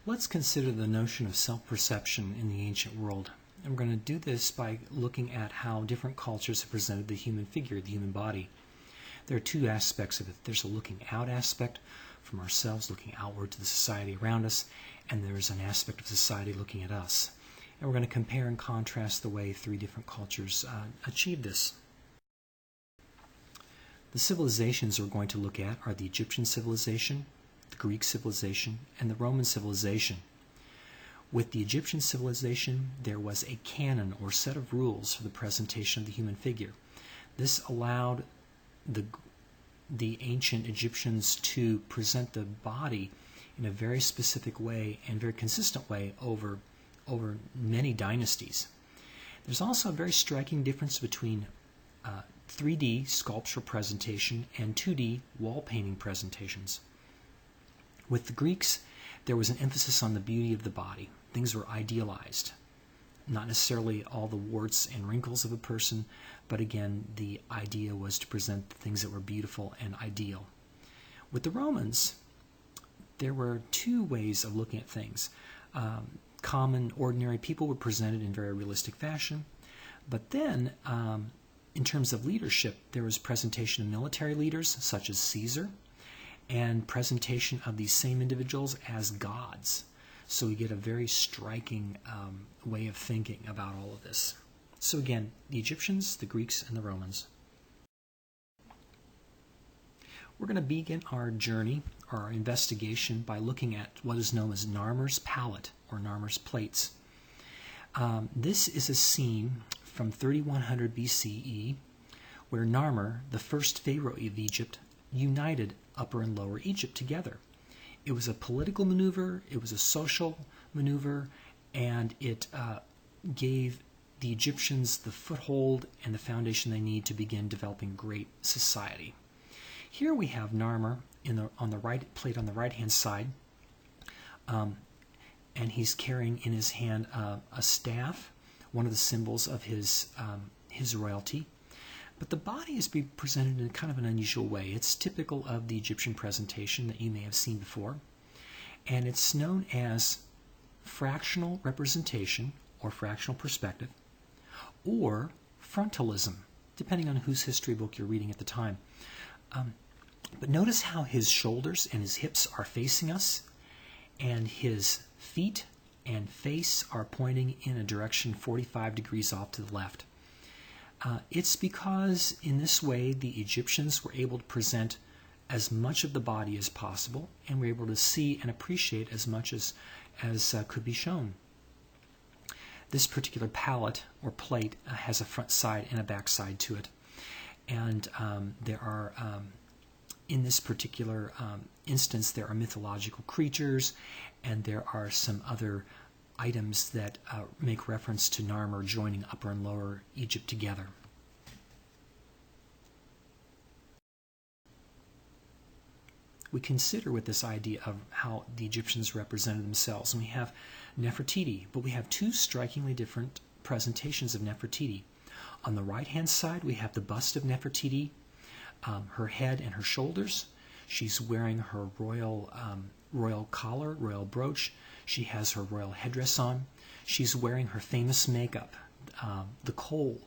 Let's consider the notion of self-perception in the ancient world. And we're going to do this by looking at how different cultures have presented the human figure, the human body. There are two aspects of it. There's a looking out aspect from ourselves, looking outward to the society around us, and there's an aspect of society looking at us. And we're going to compare and contrast the way three different cultures achieve this. The civilizations we're going to look at are the Egyptian civilization, the Greek civilization, and the Roman civilization. With the Egyptian civilization, there was a canon or set of rules for the presentation of the human figure. This allowed the ancient Egyptians to present the body in a very specific way and very consistent way over many dynasties. There's also a very striking difference between 3D sculptural presentation and 2D wall painting presentations. With the Greeks, there was an emphasis on the beauty of the body. Things were idealized. Not necessarily all the warts and wrinkles of a person, but again, the idea was to present things that were beautiful and ideal. With the Romans, there were two ways of looking at things. Common, ordinary people were presented in very realistic fashion, but then, in terms of leadership, there was presentation of military leaders, such as Caesar, and presentation of these same individuals as gods. So we get a very striking way of thinking about all of this. So again, the Egyptians, the Greeks, and the Romans. We're going to begin our journey, our investigation, by looking at what is known as Narmer's palette, or Narmer's plates. This is a scene from 3100 BCE, where Narmer, the first pharaoh of Egypt, united Upper and Lower Egypt together. It was a political maneuver, it was a social maneuver, and it gave the Egyptians the foothold and the foundation they need to begin developing great society. Here we have Narmer on the right plate on the right-hand side, and he's carrying in his hand a staff, one of the symbols of his royalty. But the body is being presented in kind of an unusual way. It's typical of the Egyptian presentation that you may have seen before. And it's known as fractional representation, or fractional perspective, or frontalism, depending on whose history book you're reading at the time. But notice how his shoulders and his hips are facing us, and his feet and face are pointing in a direction 45 degrees off to the left. It's because in this way the Egyptians were able to present as much of the body as possible, and were able to see and appreciate as much as could be shown. This particular palette or plate has a front side and a back side to it, and there are in this particular instance there are mythological creatures, and there are some other items that make reference to Narmer joining Upper and Lower Egypt together. We consider with this idea of how the Egyptians represented themselves. And we have Nefertiti, but we have two strikingly different presentations of Nefertiti. On the right-hand side, we have the bust of Nefertiti, her head and her shoulders. She's wearing her royal collar, royal brooch. She has her royal headdress on. She's wearing her famous makeup, the kohl,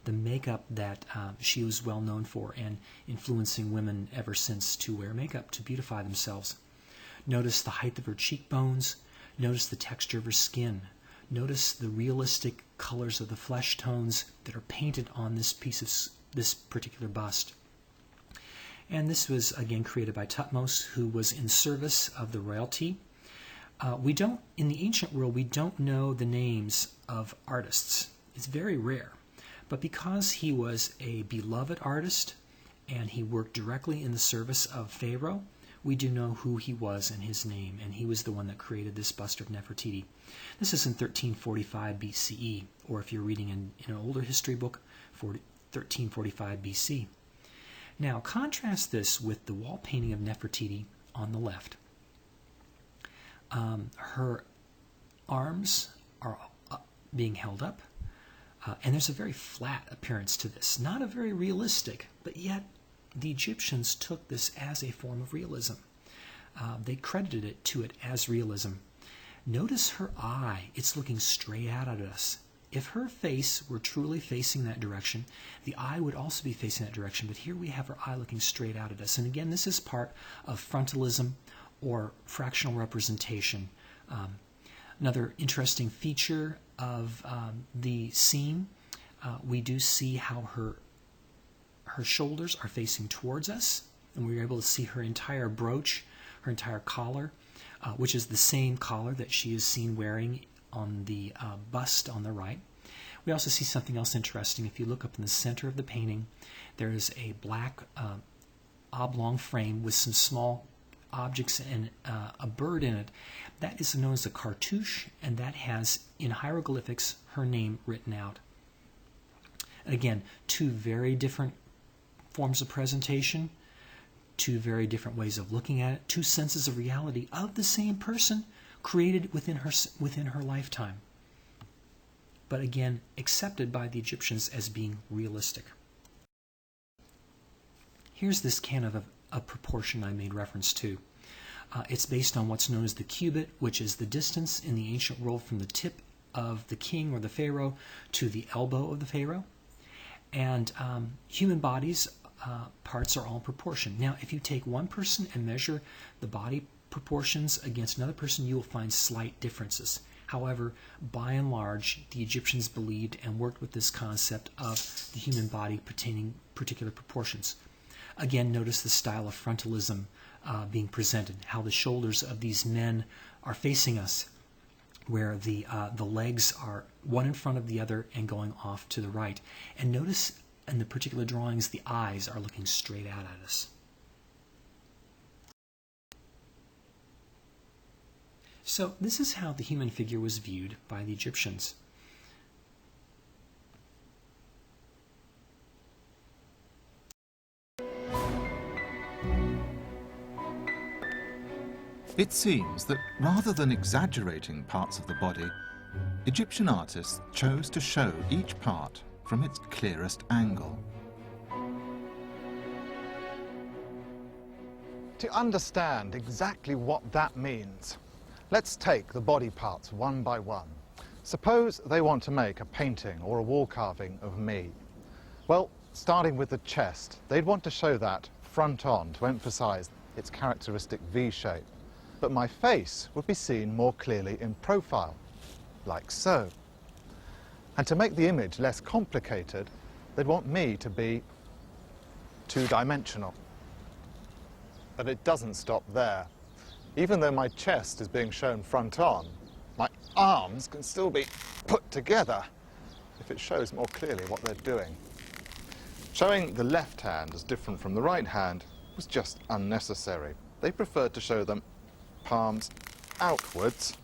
the makeup that she was well known for and influencing women ever since to wear makeup to beautify themselves. Notice the height of her cheekbones. Notice the texture of her skin. Notice the realistic colors of the flesh tones that are painted on this particular bust. And this was again created by Thutmose, who was in service of the royalty. In the ancient world, we don't know the names of artists. It's very rare. But because he was a beloved artist and he worked directly in the service of Pharaoh, we do know who he was and his name, and he was the one that created this bust of Nefertiti. This is in 1345 BCE, or if you're reading in an older history book, 1345 BC. Now, contrast this with the wall painting of Nefertiti on the left. Her arms are being held up, and there's a very flat appearance to this. Not a very realistic, but yet the Egyptians took this as a form of realism. They credited it as realism. Notice her eye. It's looking straight out at us. If her face were truly facing that direction, the eye would also be facing that direction. But here we have her eye looking straight out at us. And again, this is part of frontalism or fractional representation. Another interesting feature of the scene, we do see how her shoulders are facing towards us, and we're able to see her entire brooch, her entire collar, which is the same collar that she is seen wearing on the bust on the right. We also see something else interesting. If you look up in the center of the painting, there is a black oblong frame with some small objects and a bird in it. That is known as a cartouche, and that has, in hieroglyphics, her name written out. And again, two very different forms of presentation, two very different ways of looking at it, two senses of reality of the same person created within her lifetime, but again accepted by the Egyptians as being realistic. Here's this canon of proportion I made reference to. It's based on what's known as the cubit, which is the distance in the ancient world from the tip of the king or the pharaoh to the elbow of the pharaoh. And human bodies parts are all in proportion. Now, if you take one person and measure the body proportions against another person, you will find slight differences. However, by and large, the Egyptians believed and worked with this concept of the human body pertaining particular proportions. Again, notice the style of frontalism being presented, how the shoulders of these men are facing us, where the legs are one in front of the other and going off to the right. And notice in the particular drawings, the eyes are looking straight out at us. So this is how the human figure was viewed by the Egyptians. It seems that rather than exaggerating parts of the body, Egyptian artists chose to show each part from its clearest angle. To understand exactly what that means, let's take the body parts one by one. Suppose they want to make a painting or a wall carving of me. Well, starting with the chest, they'd want to show that front on to emphasize its characteristic V shape. But my face would be seen more clearly in profile, like so. And to make the image less complicated, they'd want me to be two-dimensional. But it doesn't stop there. Even though my chest is being shown front on, my arms can still be put together if it shows more clearly what they're doing. Showing the left hand as different from the right hand was just unnecessary. They preferred to show them palms outwards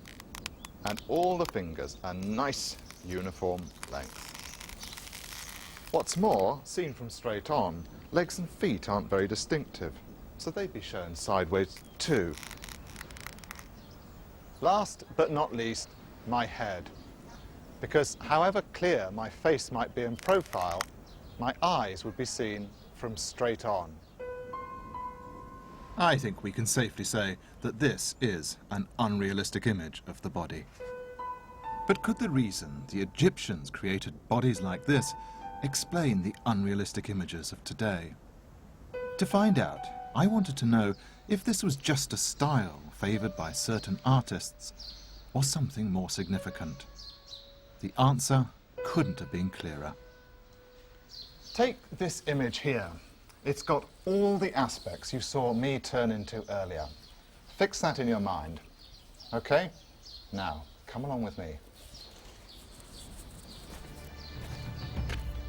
and all the fingers a nice uniform length. What's more, seen from straight on, legs and feet aren't very distinctive, so they'd be shown sideways too. Last but not least, my head. Because however clear my face might be in profile, my eyes would be seen from straight on. I think we can safely say that this is an unrealistic image of the body. But could the reason the Egyptians created bodies like this explain the unrealistic images of today? To find out, I wanted to know if this was just a style favored by certain artists or something more significant. The answer couldn't have been clearer. Take this image here. It's got all the aspects you saw me turn into earlier. Fix that in your mind. Okay? Now, come along with me.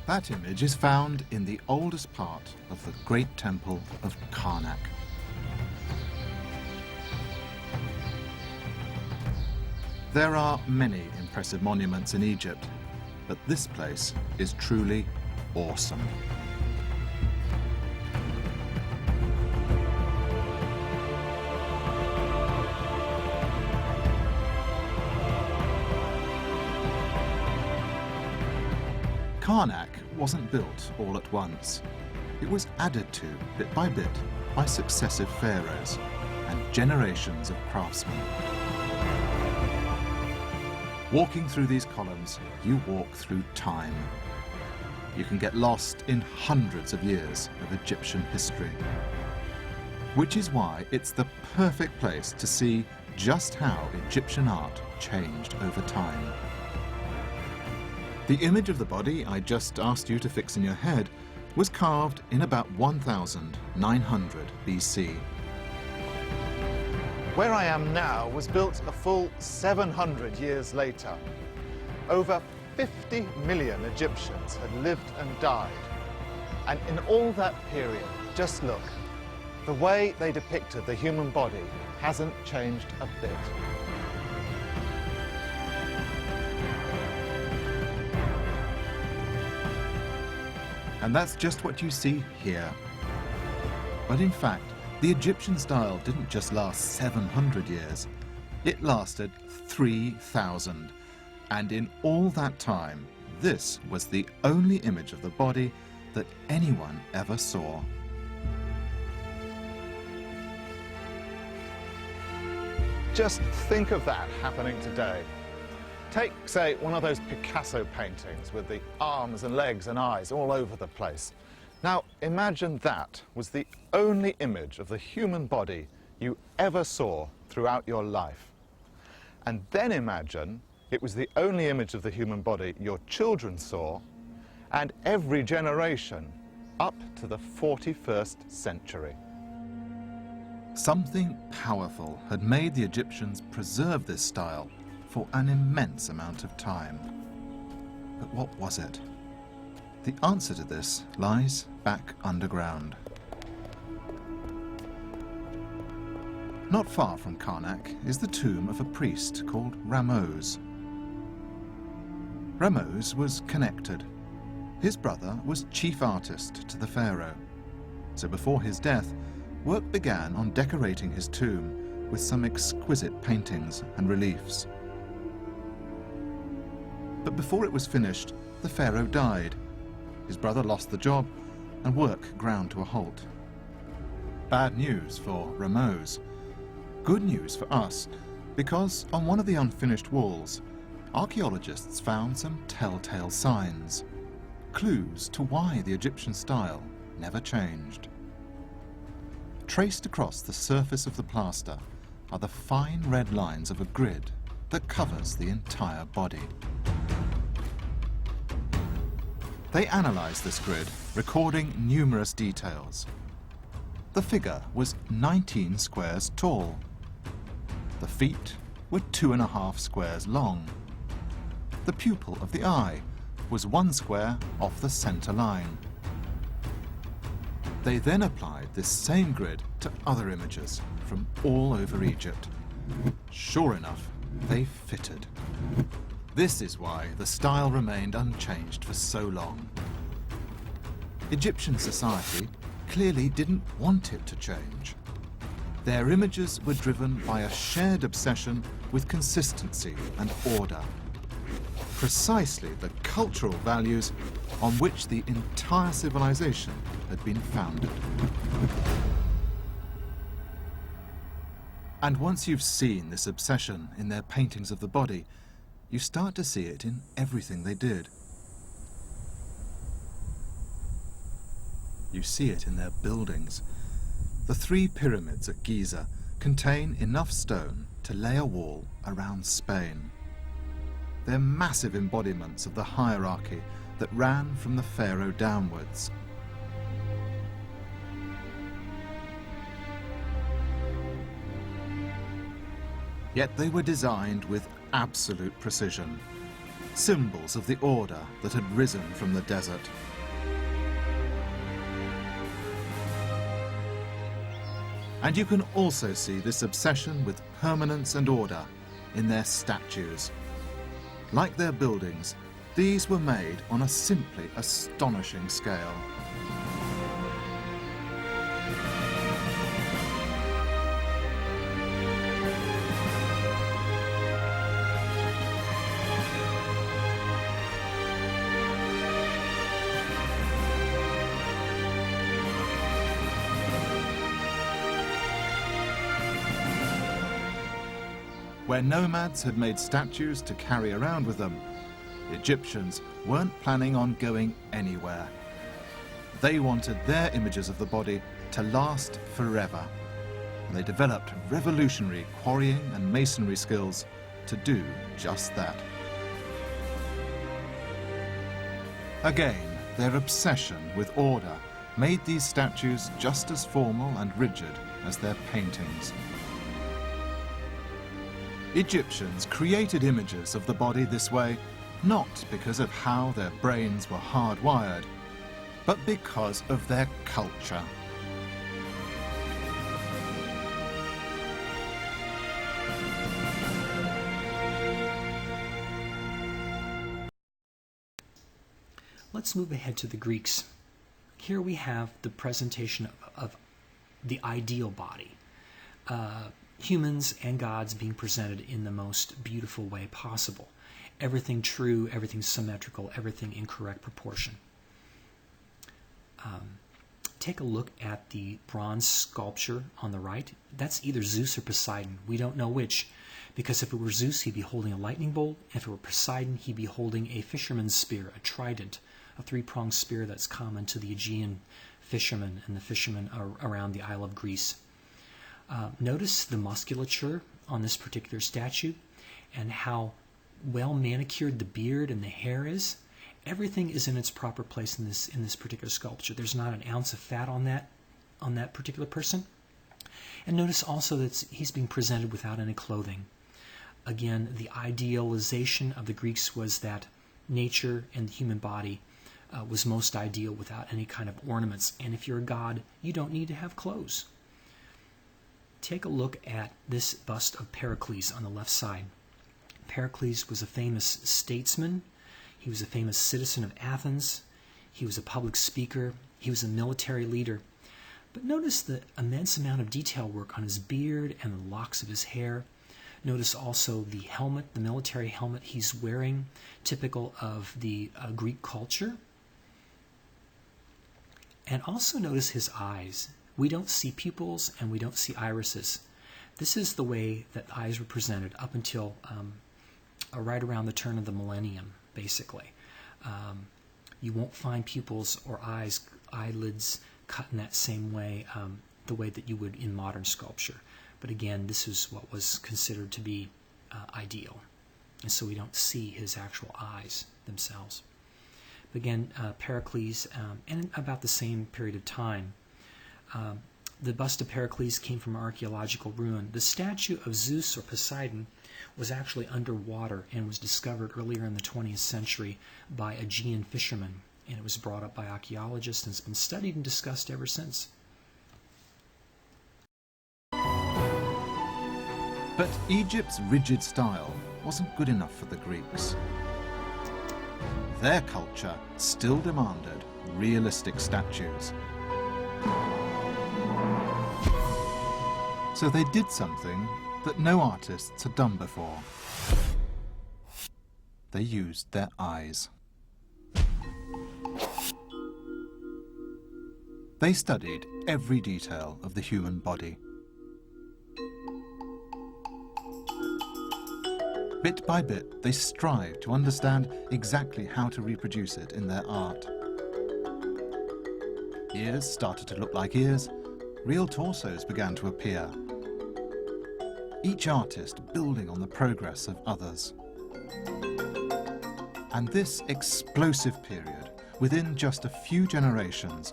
That image is found in the oldest part of the great temple of Karnak. There are many impressive monuments in Egypt, but this place is truly awesome. Karnak wasn't built all at once. It was added to, bit by bit, by successive pharaohs and generations of craftsmen. Walking through these columns, you walk through time. You can get lost in hundreds of years of Egyptian history. Which is why it's the perfect place to see just how Egyptian art changed over time. The image of the body I just asked you to fix in your head was carved in about 1900 BC. Where I am now was built a full 700 years later. Over 50 million Egyptians had lived and died. And in all that period, just look, the way they depicted the human body hasn't changed a bit. And that's just what you see here. But in fact, the Egyptian style didn't just last 700 years. It lasted 3,000. And in all that time, this was the only image of the body that anyone ever saw. Just think of that happening today. Take, say, one of those Picasso paintings with the arms and legs and eyes all over the place. Now, imagine that was the only image of the human body you ever saw throughout your life. And then imagine it was the only image of the human body your children saw, and every generation up to the 41st century. Something powerful had made the Egyptians preserve this style for an immense amount of time. But what was it? The answer to this lies back underground. Not far from Karnak is the tomb of a priest called Ramose. Ramose was connected. His brother was chief artist to the pharaoh. So before his death, work began on decorating his tomb with some exquisite paintings and reliefs. But before it was finished, the pharaoh died. His brother lost the job, and work ground to a halt. Bad news for Ramose. Good news for us, because on one of the unfinished walls, archaeologists found some telltale signs, clues to why the Egyptian style never changed. Traced across the surface of the plaster are the fine red lines of a grid that covers the entire body. They analysed this grid, recording numerous details. The figure was 19 squares tall. The feet were 2.5 squares long. The pupil of the eye was 1 square off the centre line. They then applied this same grid to other images from all over Egypt. Sure enough, they fitted. This is why the style remained unchanged for so long. Egyptian society clearly didn't want it to change. Their images were driven by a shared obsession with consistency and order. Precisely the cultural values on which the entire civilization had been founded. And once you've seen this obsession in their paintings of the body, you start to see it in everything they did. You see it in their buildings. The 3 pyramids at Giza contain enough stone to lay a wall around Spain. They're massive embodiments of the hierarchy that ran from the pharaoh downwards. Yet they were designed with absolute precision, symbols of the order that had risen from the desert. And you can also see this obsession with permanence and order in their statues. Like their buildings, these were made on a simply astonishing scale. Where nomads had made statues to carry around with them, the Egyptians weren't planning on going anywhere. They wanted their images of the body to last forever, and they developed revolutionary quarrying and masonry skills to do just that. Again, their obsession with order made these statues just as formal and rigid as their paintings. Egyptians created images of the body this way not because of how their brains were hardwired, but because of their culture. Let's move ahead to the Greeks. Here we have the presentation of the ideal body. Humans and gods being presented in the most beautiful way possible. Everything true, everything symmetrical, everything in correct proportion. Take a look at the bronze sculpture on the right. That's either Zeus or Poseidon. We don't know which, because if it were Zeus, he'd be holding a lightning bolt. If it were Poseidon, he'd be holding a fisherman's spear, a trident, a three-pronged spear that's common to the Aegean fishermen and the fishermen around the Isle of Greece. Notice the musculature on this particular statue and how well manicured the beard and the hair is. Everything is in its proper place in this particular sculpture. There's not an ounce of fat on that particular person. And notice also that he's being presented without any clothing. Again, the idealization of the Greeks was that nature and the human body was most ideal without any kind of ornaments. And if you're a god, you don't need to have clothes. Take a look at this bust of Pericles on the left side. Pericles was a famous statesman. He was a famous citizen of Athens. He was a public speaker. He was a military leader. But notice the immense amount of detail work on his beard and the locks of his hair. Notice also the helmet, the military helmet he's wearing, typical of the Greek culture. And also notice his eyes. We don't see pupils and we don't see irises. This is the way that eyes were presented up until right around the turn of the millennium, basically. You won't find pupils or eyelids cut in that same way, the way that you would in modern sculpture. But again, this is what was considered to be ideal. And so we don't see his actual eyes themselves. But again, Pericles, and about the same period of time, the bust of Pericles came from archaeological ruin. The statue of Zeus or Poseidon was actually underwater and was discovered earlier in the 20th century by Aegean fishermen. And it was brought up by archaeologists and has been studied and discussed ever since. But Egypt's rigid style wasn't good enough for the Greeks. Their culture still demanded realistic statues. So they did something that no artists had done before. They used their eyes. They studied every detail of the human body. Bit by bit, they strived to understand exactly how to reproduce it in their art. Ears started to look like ears. Real torsos began to appear. Each artist building on the progress of others. And this explosive period, within just a few generations,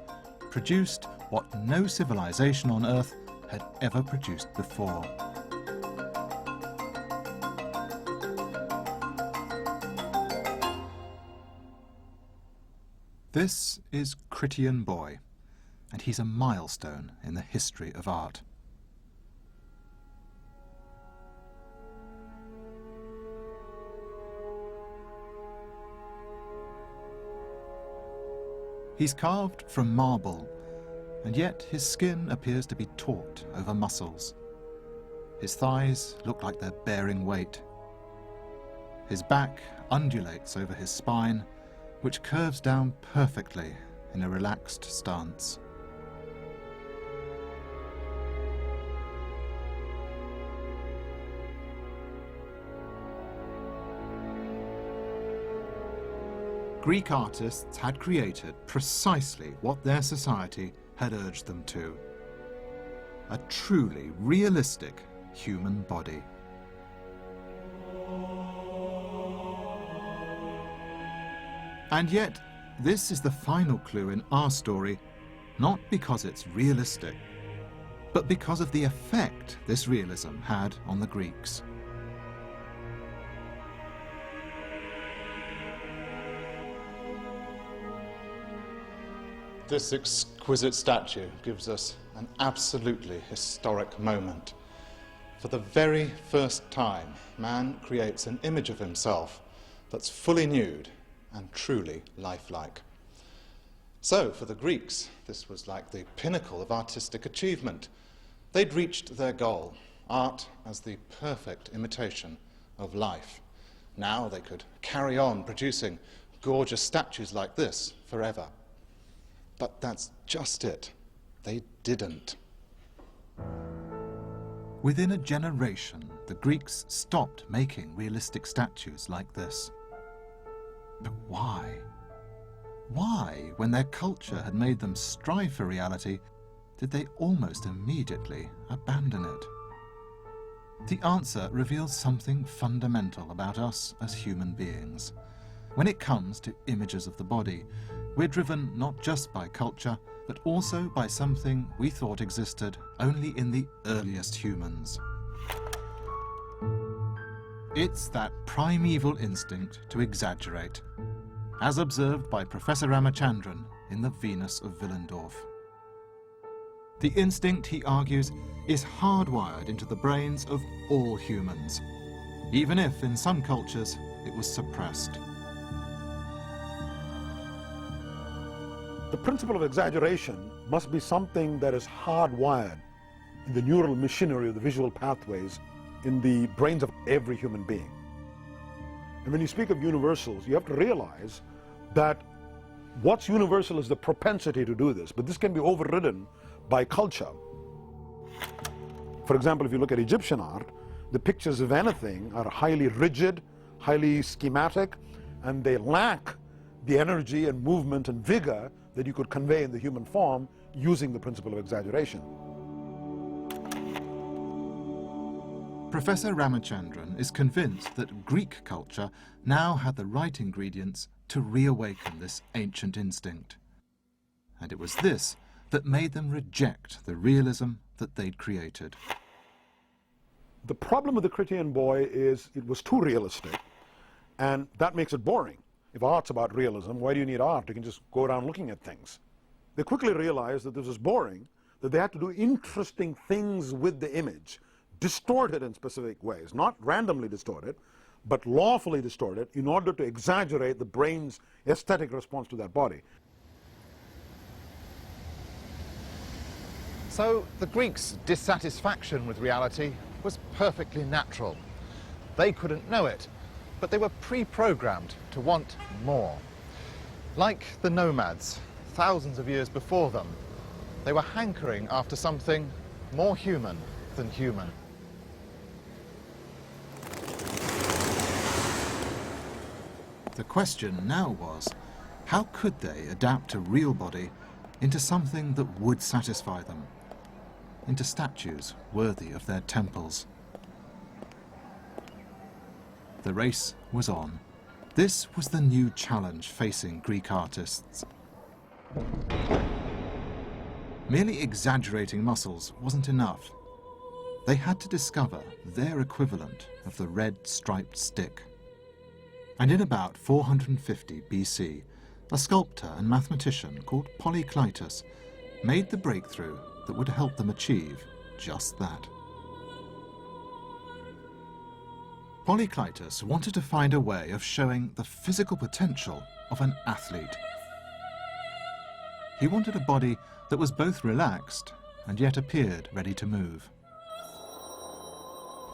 produced what no civilization on Earth had ever produced before. This is Critian Boy, and he's a milestone in the history of art. He's carved from marble, and yet his skin appears to be taut over muscles. His thighs look like they're bearing weight. His back undulates over his spine, which curves down perfectly in a relaxed stance. Greek artists had created precisely what their society had urged them to: a truly realistic human body. And yet, this is the final clue in our story, not because it's realistic, but because of the effect this realism had on the Greeks. This exquisite statue gives us an absolutely historic moment. For the very first time, man creates an image of himself that's fully nude and truly lifelike. So, for the Greeks, this was like the pinnacle of artistic achievement. They'd reached their goal, art as the perfect imitation of life. Now they could carry on producing gorgeous statues like this forever. But that's just it. They didn't. Within a generation, the Greeks stopped making realistic statues like this. But why? Why, when their culture had made them strive for reality, did they almost immediately abandon it? The answer reveals something fundamental about us as human beings. When it comes to images of the body, we're driven not just by culture, but also by something we thought existed only in the earliest humans. It's that primeval instinct to exaggerate, as observed by Professor Ramachandran in The Venus of Willendorf. The instinct, he argues, is hardwired into the brains of all humans, even if in some cultures it was suppressed. The principle of exaggeration must be something that is hardwired in the neural machinery of the visual pathways in the brains of every human being. And when you speak of universals, you have to realize that what's universal is the propensity to do this, but this can be overridden by culture. For example, if you look at Egyptian art, the pictures of anything are highly rigid, highly schematic, and they lack the energy and movement and vigor that you could convey in the human form using the principle of exaggeration. Professor Ramachandran is convinced that Greek culture now had the right ingredients to reawaken this ancient instinct. And it was this that made them reject the realism that they'd created. The problem with the Critian boy is it was too realistic, and that makes it boring. If art's about realism, why do you need art? You can just go around looking at things. They quickly realized that this was boring, that they had to do interesting things with the image, distort it in specific ways, not randomly distort it, but lawfully distort it in order to exaggerate the brain's aesthetic response to that body. So the Greeks' dissatisfaction with reality was perfectly natural. They couldn't know it, but they were pre-programmed to want more. Like the nomads, thousands of years before them, they were hankering after something more human than human. The question now was, how could they adapt a real body into something that would satisfy them, into statues worthy of their temples? The race was on. This was the new challenge facing Greek artists. Merely exaggerating muscles wasn't enough. They had to discover their equivalent of the red striped stick. And in about 450 BC, a sculptor and mathematician called Polykleitos made the breakthrough that would help them achieve just that. Polykleitos wanted to find a way of showing the physical potential of an athlete. He wanted a body that was both relaxed and yet appeared ready to move.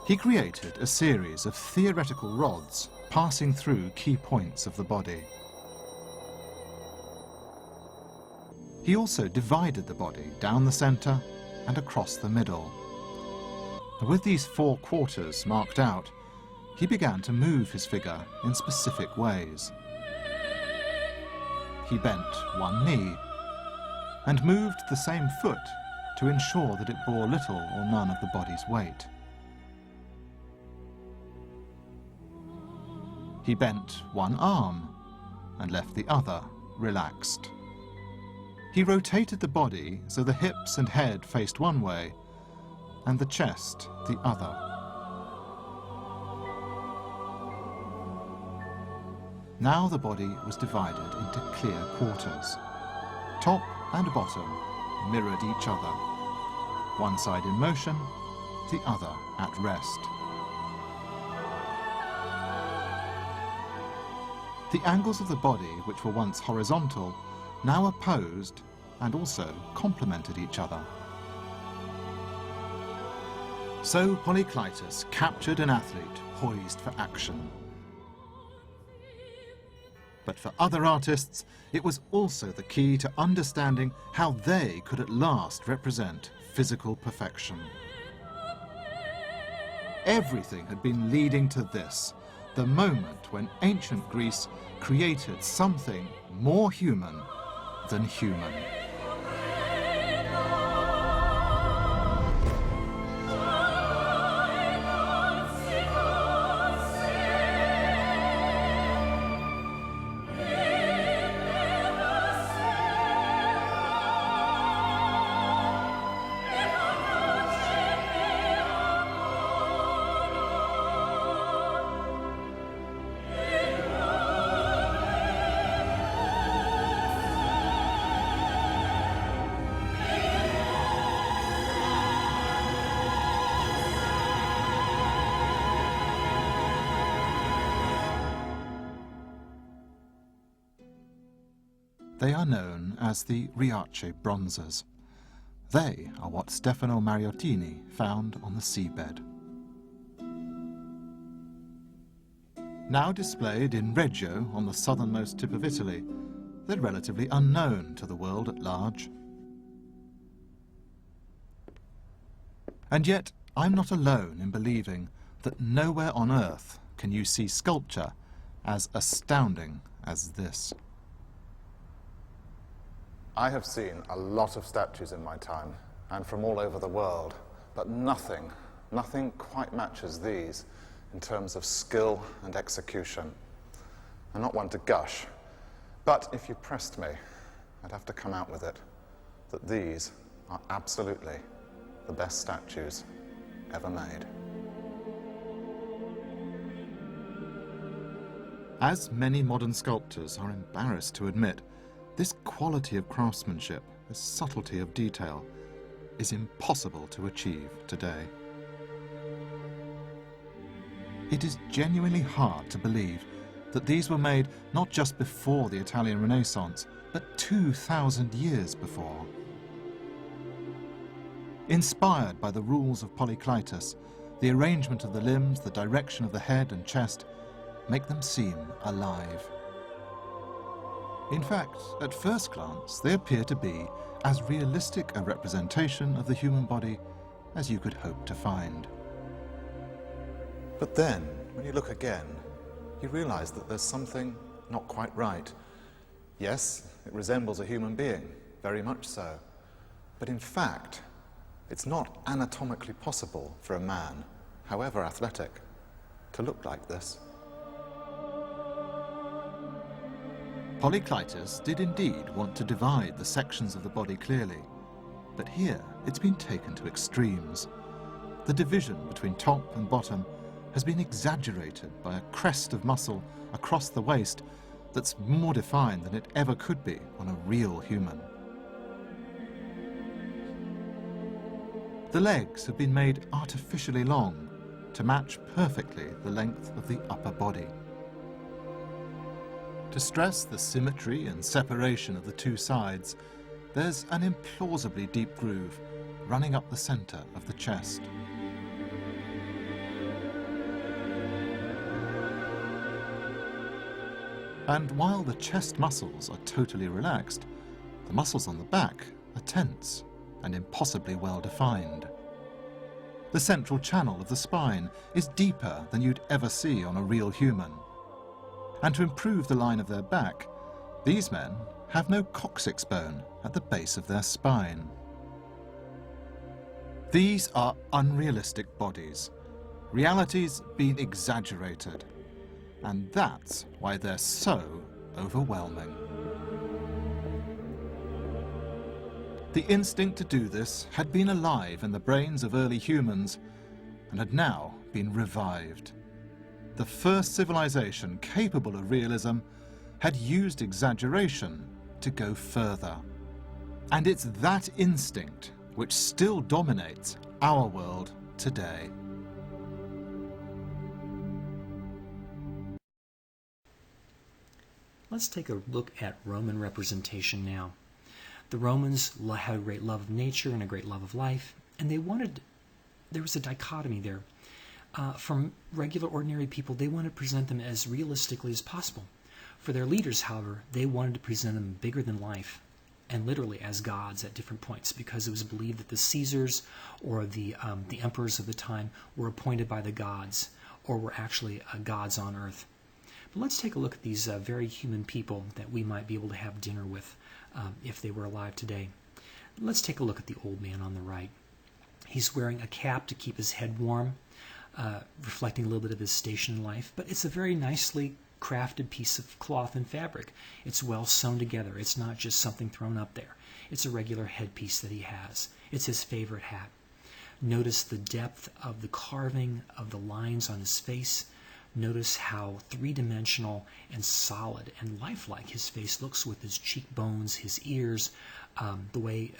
He created a series of theoretical rods passing through key points of the body. He also divided the body down the center and across the middle. And with these 4 quarters marked out, he began to move his figure in specific ways. he bent one knee and moved the same foot to ensure that it bore little or none of the body's weight. He bent one arm and left the other relaxed. He rotated the body so the hips and head faced one way and the chest the other. Now the body was divided into clear quarters. Top and bottom mirrored each other, one side in motion, the other at rest. The angles of the body, which were once horizontal, now opposed and also complemented each other. So Polykleitos captured an athlete poised for action. But for other artists, it was also the key to understanding how they could at last represent physical perfection. Everything had been leading to this, the moment when ancient Greece created something more human than human. They are known as the Riace bronzes. They are what Stefano Mariottini found on the seabed. Now displayed in Reggio on the southernmost tip of Italy, they're relatively unknown to the world at large. And yet, I'm not alone in believing that nowhere on earth can you see sculpture as astounding as this. I have seen a lot of statues in my time, and from all over the world, but nothing quite matches these in terms of skill and execution. I'm not one to gush, but if you pressed me, I'd have to come out with it, that these are absolutely the best statues ever made. As many modern sculptors are embarrassed to admit, this quality of craftsmanship, this subtlety of detail, is impossible to achieve today. It is genuinely hard to believe that these were made not just before the Italian Renaissance, but 2,000 years before. Inspired by the rules of Polykleitos, the arrangement of the limbs, the direction of the head and chest, make them seem alive. In fact, at first glance, they appear to be as realistic a representation of the human body as you could hope to find. But then, when you look again, you realize that there's something not quite right. Yes, it resembles a human being, very much so. But in fact, it's not anatomically possible for a man, however athletic, to look like this. Polykleitos did indeed want to divide the sections of the body clearly, but here it's been taken to extremes. The division between top and bottom has been exaggerated by a crest of muscle across the waist that's more defined than it ever could be on a real human. The legs have been made artificially long to match perfectly the length of the upper body. To stress the symmetry and separation of the two sides, there's an implausibly deep groove running up the center of the chest. And while the chest muscles are totally relaxed, the muscles on the back are tense and impossibly well defined. The central channel of the spine is deeper than you'd ever see on a real human. And to improve the line of their back, These men have no coccyx bone at the base of their spine. These are unrealistic bodies. Reality's been exaggerated. And that's why they're so overwhelming. The instinct to do this had been alive in the brains of early humans and had now been revived. The first civilization capable of realism had used exaggeration to go further. And it's that instinct which still dominates our world today. Let's take a look at Roman representation now. The Romans had a great love of nature and a great love of life, and there was a dichotomy there. From regular, ordinary people, they wanted to present them as realistically as possible. For their leaders, however, they wanted to present them bigger than life, and literally as gods at different points, because it was believed that the Caesars or the emperors of the time were appointed by the gods, or were actually gods on earth. But let's take a look at these very human people that we might be able to have dinner with if they were alive today. Let's take a look at the old man on the right. He's wearing a cap to keep his head warm, reflecting a little bit of his station in life, but it's a very nicely crafted piece of cloth and fabric. It's well sewn together. It's not just something thrown up there. It's a regular headpiece that he has. It's his favorite hat. Notice the depth of the carving of the lines on his face. Notice how three-dimensional and solid and lifelike his face looks with his cheekbones, his ears, the way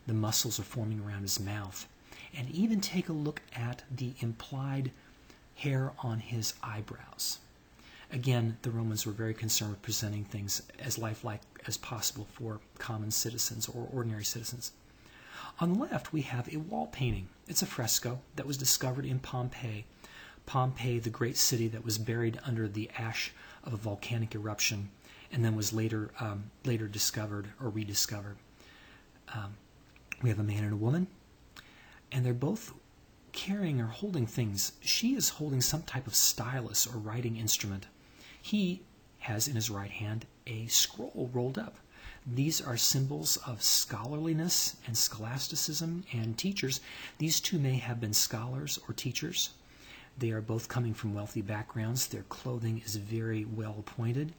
the muscles are forming around his mouth. And even take a look at the implied hair on his eyebrows. Again, the Romans were very concerned with presenting things as lifelike as possible for common citizens or ordinary citizens. On the left, we have a wall painting. It's a fresco that was discovered in Pompeii. Pompeii, the great city that was buried under the ash of a volcanic eruption and then was later discovered or rediscovered. We have a man and a woman, and they're both carrying or holding things. She is holding some type of stylus or writing instrument. He has in his right hand a scroll rolled up. These are symbols of scholarliness and scholasticism and teachers. These two may have been scholars or teachers. They are both coming from wealthy backgrounds. Their clothing is very well appointed,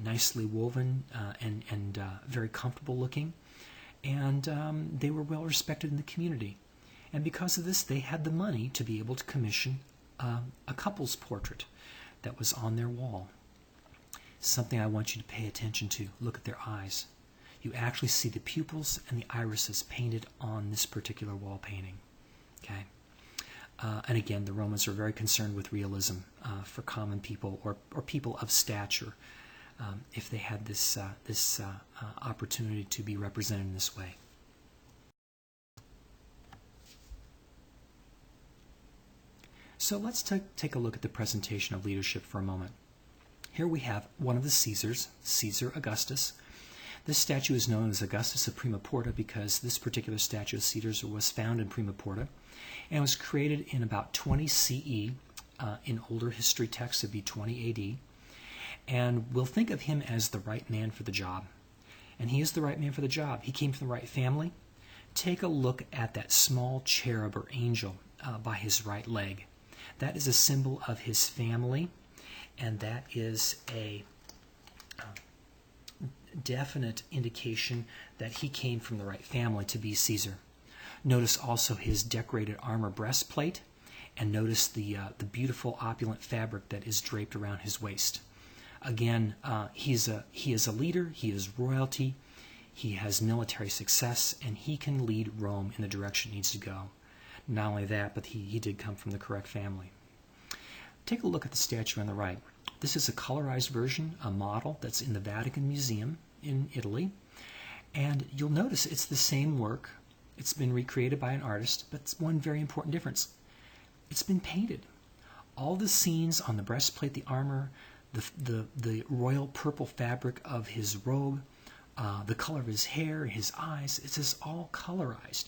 nicely woven, and very comfortable looking. And they were well respected in the community. And because of this, they had the money to be able to commission a couple's portrait that was on their wall. Something I want you to pay attention to. Look at their eyes. You actually see the pupils and the irises painted on this particular wall painting. Okay. And again, the Romans were very concerned with realism for common people or people of stature if they had this opportunity to be represented in this way. So let's take a look at the presentation of leadership for a moment. Here we have one of the Caesars, Caesar Augustus. This statue is known as Augustus of Prima Porta because this particular statue of Caesar was found in Prima Porta and was created in about 20 CE. In older history texts, it would be 20 AD. And we'll think of him as the right man for the job. And he is the right man for the job. He came from the right family. Take a look at that small cherub or angel by his right leg. That is a symbol of his family, and that is a definite indication that he came from the right family to be Caesar. Notice also his decorated armor breastplate, and notice the beautiful opulent fabric that is draped around his waist. Again, he is a leader, he is royalty, he has military success, and he can lead Rome in the direction it needs to go. Not only that, but he did come from the correct family. Take a look at the statue on the right. This is a colorized version, a model that's in the Vatican Museum in Italy. And you'll notice it's the same work. It's been recreated by an artist, but it's one very important difference. It's been painted. All the scenes on the breastplate, the armor, the royal purple fabric of his robe, the color of his hair, his eyes, it's just all colorized.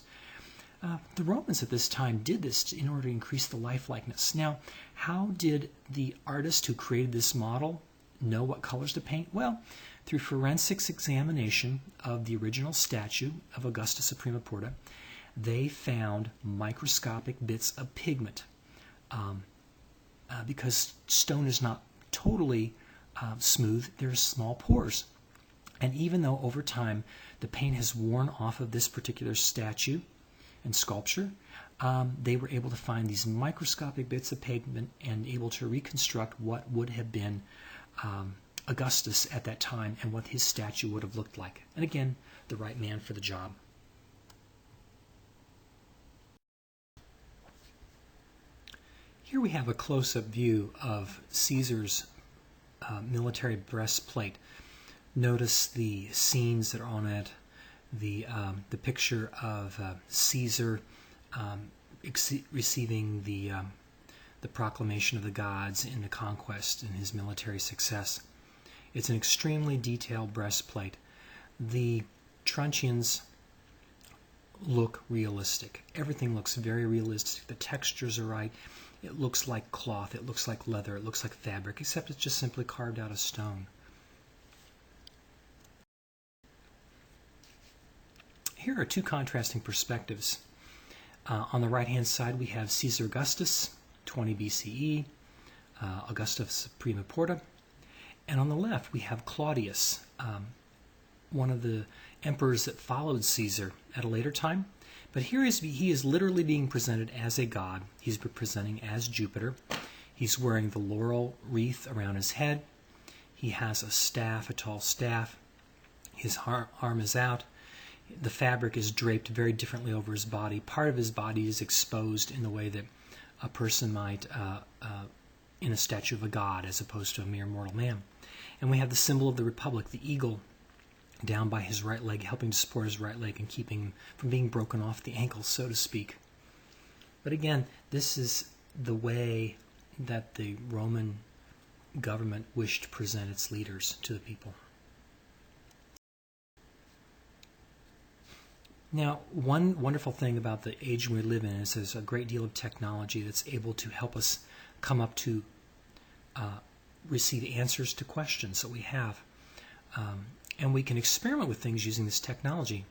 The Romans at this time did this in order to increase the lifelikeness. Now, how did the artist who created this model know what colors to paint? Well, through forensics examination of the original statue of Augusta Suprema Porta, they found microscopic bits of pigment. Because stone is not totally smooth, there's small pores. And even though over time the paint has worn off of this particular statue and sculpture, they were able to find these microscopic bits of pigment and able to reconstruct what would have been Augustus at that time and what his statue would have looked like. And again, the right man for the job. Here we have a close-up view of Caesar's military breastplate. Notice the scenes that are on it, the picture of Caesar receiving the proclamation of the gods in the conquest and his military success. It's an extremely detailed breastplate. The truncheons look realistic. Everything looks very realistic. The textures are right. It looks like cloth, it looks like leather, it looks like fabric, except it's just simply carved out of stone. Here are two contrasting perspectives. On the right-hand side, we have Caesar Augustus, 20 BCE, Augusta Suprema Porta. And on the left, we have Claudius, one of the emperors that followed Caesar at a later time. But here he is literally being presented as a god. He's presenting as Jupiter. He's wearing the laurel wreath around his head. He has a staff, a tall staff. His arm is out. The fabric is draped very differently over his body. Part of his body is exposed in the way that a person might in a statue of a god as opposed to a mere mortal man. And we have the symbol of the Republic, the eagle, down by his right leg, helping to support his right leg and keeping him from being broken off the ankle, so to speak. But again, this is the way that the Roman government wished to present its leaders to the people. Now, one wonderful thing about the age we live in is there's a great deal of technology that's able to help us come up to receive answers to questions that we have. And we can experiment with things using this technology.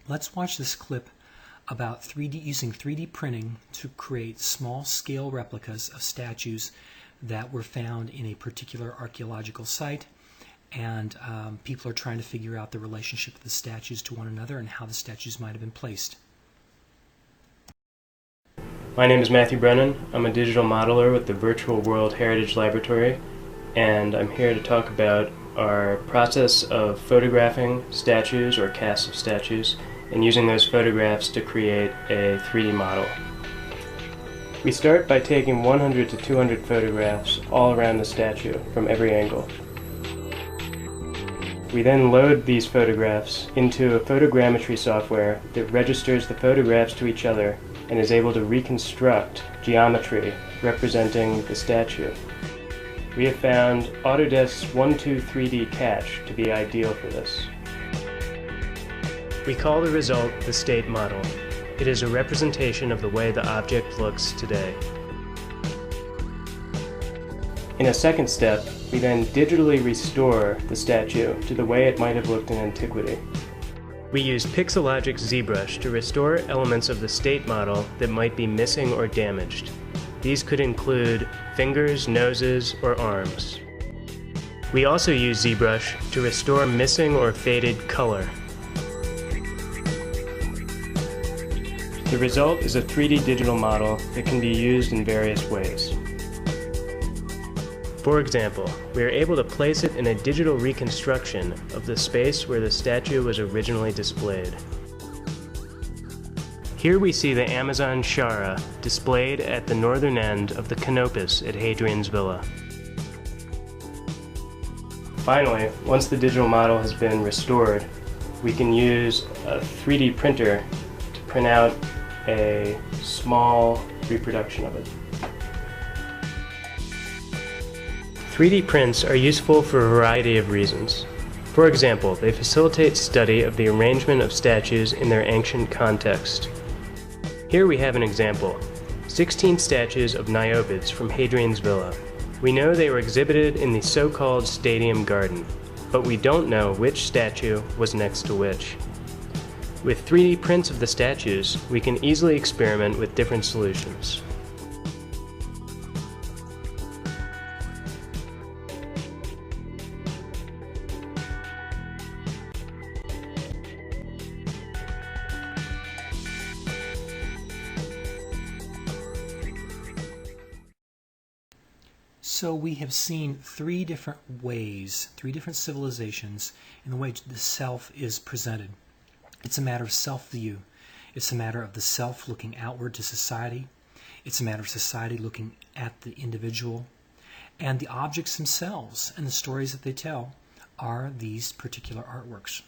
Let's watch this clip about using 3D printing to create small-scale replicas of statues that were found in a particular archaeological site. And people are trying to figure out the relationship of the statues to one another and how the statues might have been placed. My name is Matthew Brennan. I'm a digital modeler with the Virtual World Heritage Laboratory, and I'm here to talk about our process of photographing statues or casts of statues and using those photographs to create a 3D model. We start by taking 100 to 200 photographs all around the statue from every angle. We then load these photographs into a photogrammetry software that registers the photographs to each other and is able to reconstruct geometry representing the statue. We have found Autodesk's 123D cache to be ideal for this. We call the result the state model. It is a representation of the way the object looks today. In a second step, we then digitally restore the statue to the way it might have looked in antiquity. We use Pixelogic's ZBrush to restore elements of the state model that might be missing or damaged. These could include fingers, noses, or arms. We also use ZBrush to restore missing or faded color. The result is a 3D digital model that can be used in various ways. For example, we are able to place it in a digital reconstruction of the space where the statue was originally displayed. Here we see the Amazon Shara displayed at the northern end of the Canopus at Hadrian's Villa. Finally, once the digital model has been restored, we can use a 3D printer to print out a small reproduction of it. 3D prints are useful for a variety of reasons. For example, they facilitate study of the arrangement of statues in their ancient context. Here we have an example, 16 statues of Niobids from Hadrian's Villa. We know they were exhibited in the so-called Stadium Garden. but we don't know which statue was next to which. With 3D prints of the statues, we can easily experiment with different solutions. So we have seen three different ways, three different civilizations in the way the self is presented. It's a matter of self-view. It's a matter of the self looking outward to society. It's a matter of society looking at the individual. And the objects themselves and the stories that they tell are these particular artworks.